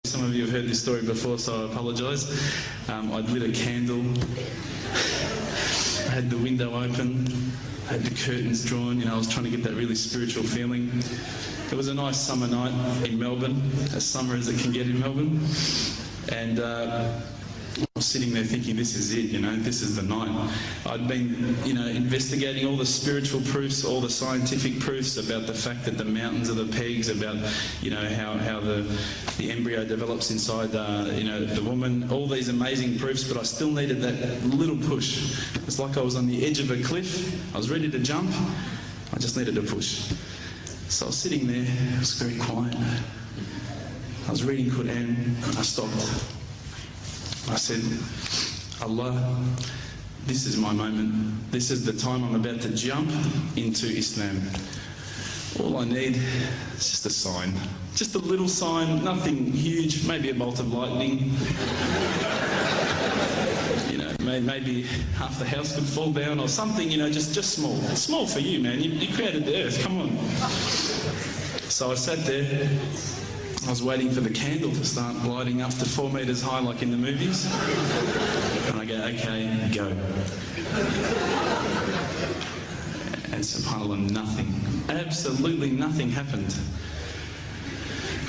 Some of you have heard this story before, so I apologise. I'd lit a candle, I had the window open, I had the curtains drawn, I was trying to get that really spiritual feeling. It was a nice summer night in Melbourne, as summer as it can get in Melbourne, and I was sitting there thinking, this is it, this is the night. I'd been, investigating all the spiritual proofs, all the scientific proofs about the fact that the mountains are the pegs, about, how the embryo develops inside, the woman, all these amazing proofs, but I still needed that little push. It's like I was on the edge of a cliff, I was ready to jump, I just needed a push. So I was sitting there, it was very quiet. I was reading Quran, I stopped. I said, Allah, this is my moment. This is the time I'm about to jump into Islam. All I need is just a sign. Just a little sign, nothing huge, maybe a bolt of lightning. Maybe half the house could fall down or something, just small. Small for you, man. You created the earth, come on. So I sat there. I was waiting for the candle to start lighting up to 4 metres high like in the movies. And I go, okay, go. And subhanAllah, nothing. Absolutely nothing happened.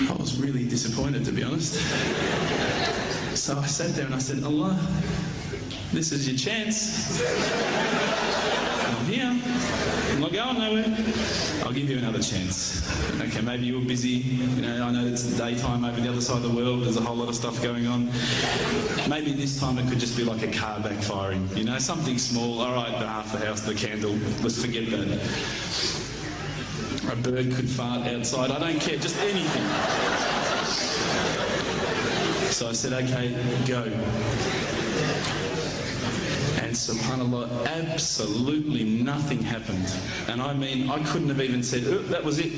I was really disappointed, to be honest. So I sat there and I said, Allah, this is your chance. I'm here. I'm not going nowhere. I'll give you another chance. Okay, maybe you were busy. I know it's daytime over the other side of the world. There's a whole lot of stuff going on. Maybe this time it could just be like a car backfiring. Something small. All right, the half the house, the candle. Let's forget that. A bird could fart outside. I don't care. Just anything. So I said, okay, go. And subhanAllah, absolutely nothing happened. And I mean, I couldn't have even said, oh, that was it.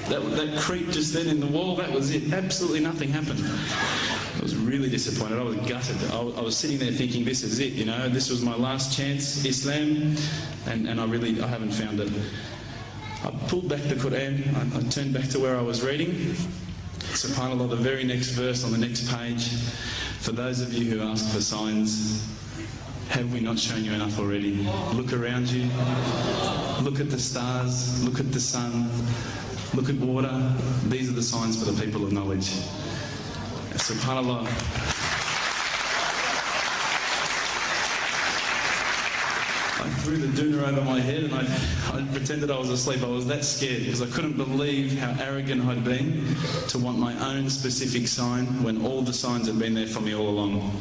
That creep just then in the wall, that was it. Absolutely nothing happened. I was really disappointed. I was gutted. I was sitting there thinking, this is it, this was my last chance, Islam, and I haven't found it. I pulled back the Quran, I turned back to where I was reading. SubhanAllah, the very next verse on the next page, for those of you who ask for signs, have we not shown you enough already? Look around you, look at the stars, look at the sun, look at water. These are the signs for the people of knowledge. SubhanAllah. I threw the doona over my head and I pretended I was asleep. I was that scared because I couldn't believe how arrogant I'd been to want my own specific sign when all the signs had been there for me all along.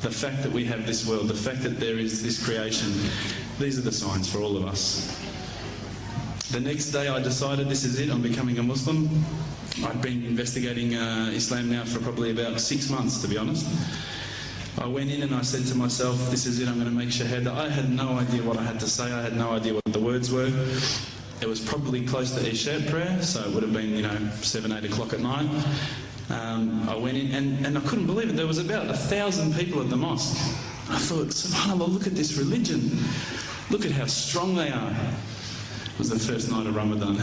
The fact that we have this world, the fact that there is this creation, these are the signs for all of us. The next day I decided this is it, I'm becoming a Muslim. I'd been investigating Islam now for probably about 6 months, to be honest. I went in and I said to myself, this is it, I'm going to make shahada. I had no idea what I had to say, I had no idea what the words were. It was probably close to Isha prayer, so it would have been, 7, 8 o'clock at night. I went in and I couldn't believe it. There was about 1,000 people at the mosque. I thought, subhanAllah, look at this religion. Look at how strong they are. It was the first night of Ramadan.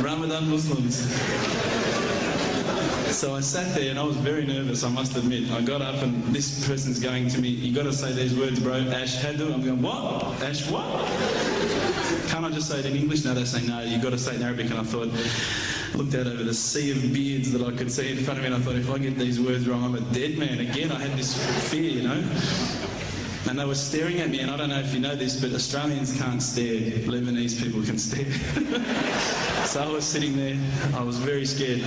Ramadan Muslims. So I sat there and I was very nervous, I must admit. I got up and this person's going to me, you got to say these words, bro, Ashhadu. I'm going, what? Ash what? Can't I just say it in English? No, they say, no, you got to say it in Arabic. And I thought, I looked out over the sea of beards that I could see in front of me and I thought, if I get these words wrong, I'm a dead man. Again, I had this fear, And they were staring at me, and I don't know if you know this, but Australians can't stare. Lebanese people can stare. So I was sitting there, I was very scared.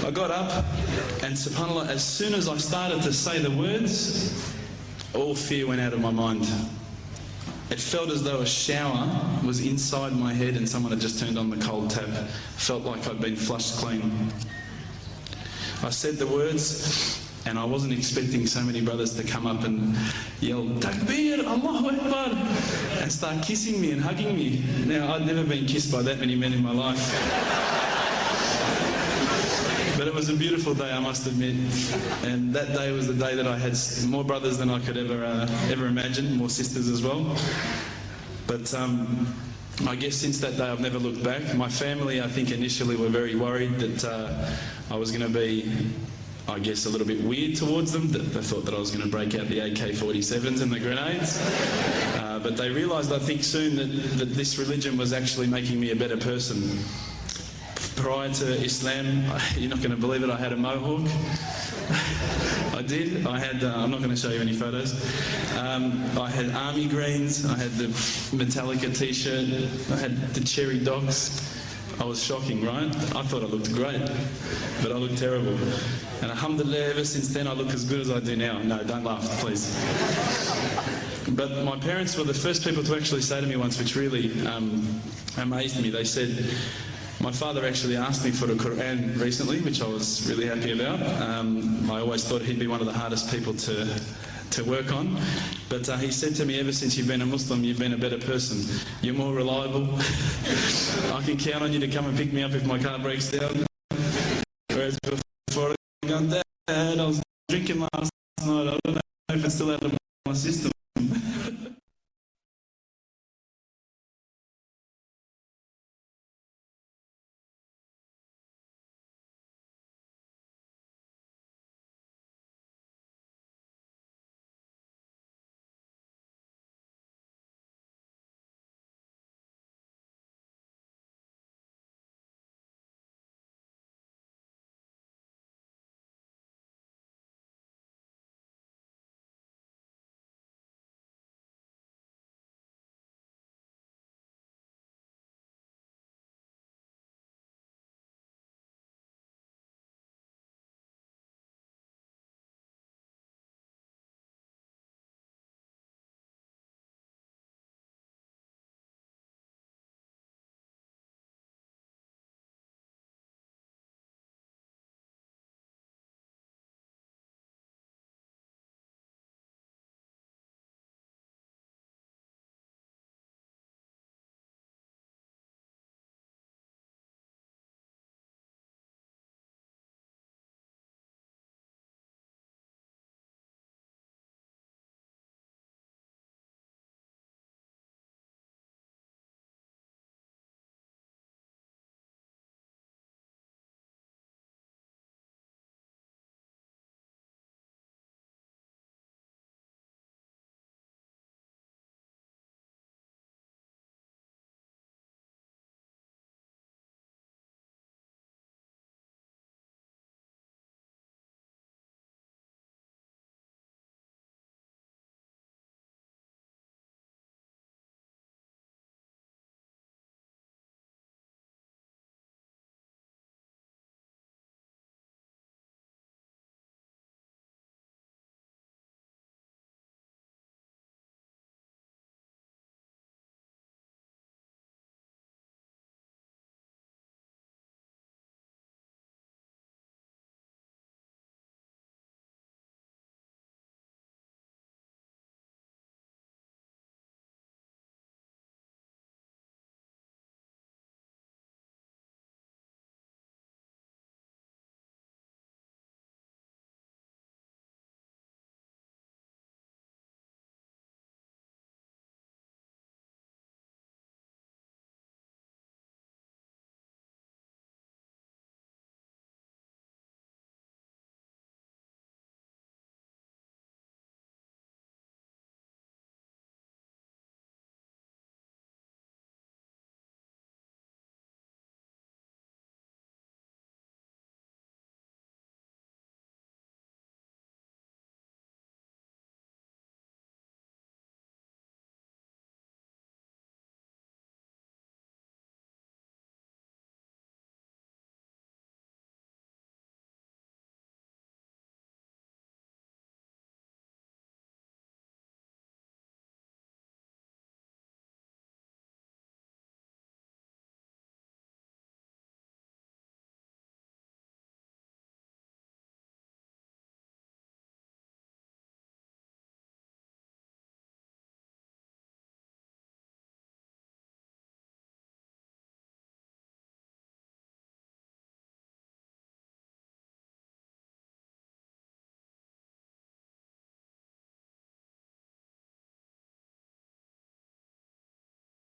I got up, and subhanAllah, as soon as I started to say the words, all fear went out of my mind. It felt as though a shower was inside my head and someone had just turned on the cold tap. Felt like I'd been flushed clean. I said the words, and I wasn't expecting so many brothers to come up and yell, Takbir, Allahu Akbar, and start kissing me and hugging me. Now, I'd never been kissed by that many men in my life. But it was a beautiful day, I must admit. And that day was the day that I had more brothers than I could ever imagine, more sisters as well. But I guess since that day I've never looked back. My family, I think, initially were very worried that I was going to be, I guess, a little bit weird towards them. They thought that I was going to break out the AK-47s and the grenades. But they realised, I think, soon that this religion was actually making me a better person. Prior to Islam, you're not going to believe it, I had a mohawk. I did. I had, I'm not going to show you any photos. I had army greens, I had the Metallica t-shirt, I had the cherry dogs. I was shocking, right? I thought I looked great, but I looked terrible. And alhamdulillah, ever since then I look as good as I do now. No, don't laugh, please. But my parents were the first people to actually say to me once, which really amazed me. They said, my father actually asked me for the Quran recently, which I was really happy about. I always thought he'd be one of the hardest people to work on. But he said to me, ever since you've been a Muslim, you've been a better person. You're more reliable. I can count on you to come and pick me up if my car breaks down. Whereas before I got Dad, I was drinking last night. I don't know if it's still out of my system.